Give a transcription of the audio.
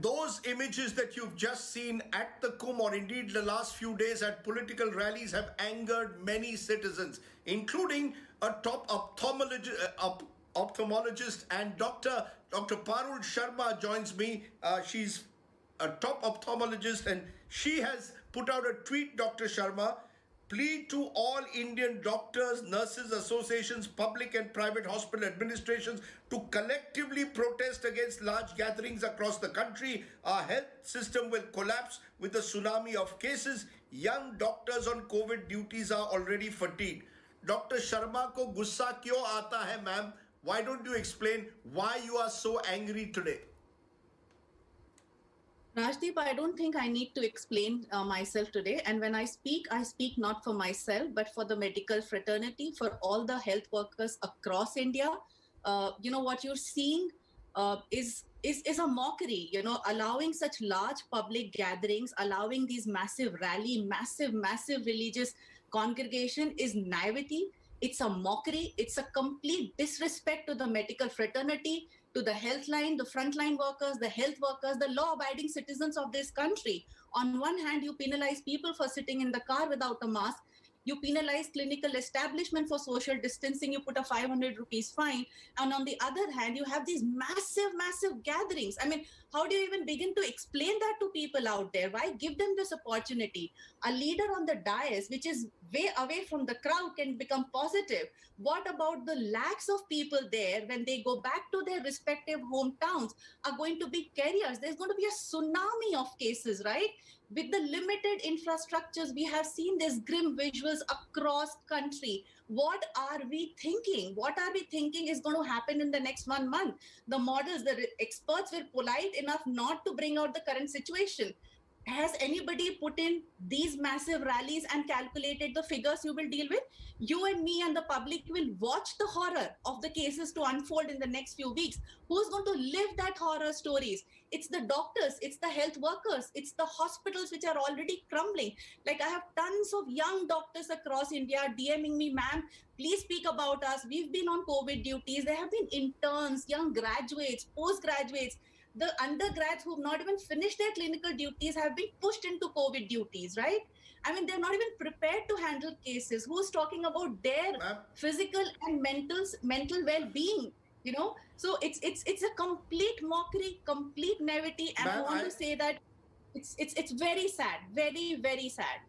those images that you've just seen at the Kumbh, or indeed the last few days at political rallies, have angered many citizens, including a top ophthalmologist, and Dr. Parul Sharma joins me. She's a top ophthalmologist, and she has put out a tweet, Dr. Sharma: plead to all Indian doctors, nurses associations, public and private hospital administrations to collectively protest against large gatherings across the country. Our health system will collapse with a tsunami of cases. Young doctors on COVID duties are already fatigued. Dr. Sharma ko gussa क्यों आता है, ma'am? Why don't you explain why you are so angry today? Rajdeep, I don't think I need to explain myself today. And when I speak not for myself, but for the medical fraternity, for all the health workers across India. What you're seeing is a mockery, allowing such large public gatherings, allowing these massive massive religious congregation is naivety. It's a mockery. It's a complete disrespect to the medical fraternity, to the health line, the frontline workers, the health workers, the law-abiding citizens of this country. On one hand, you penalize people for sitting in the car without a mask. You penalize clinical establishment for social distancing. You put a 500 rupees fine. And on the other hand, you have these massive gatherings. I mean, how do you even begin to explain that to people out there? Why give them this opportunity? A leader on the dais, which is way away from the crowd, can become positive. What about the lakhs of people there when they go back to their respective hometowns are going to be carriers? There's going to be a tsunami of cases, right? With the limited infrastructures, we have seen these grim visuals across country. What are we thinking? What are we thinking is going to happen in the next 1 month? The models, the experts were polite enough not to bring out the current situation. Has anybody put in these massive rallies and calculated the figures you will deal with? You and me and the public will watch the horror of the cases to unfold in the next few weeks. Who's going to live that horror stories? It's the doctors, it's the health workers, it's the hospitals which are already crumbling. Like, I have tons of young doctors across India DMing me, ma'am, please speak about us. We've been on COVID duties. There have been interns, young graduates, postgraduates. The undergrads who've not even finished their clinical duties have been pushed into COVID duties, right? I mean, they're not even prepared to handle cases. Who's talking about their physical and mental well-being? So it's a complete mockery, complete naivety, and I want to say that it's very sad, very, very sad.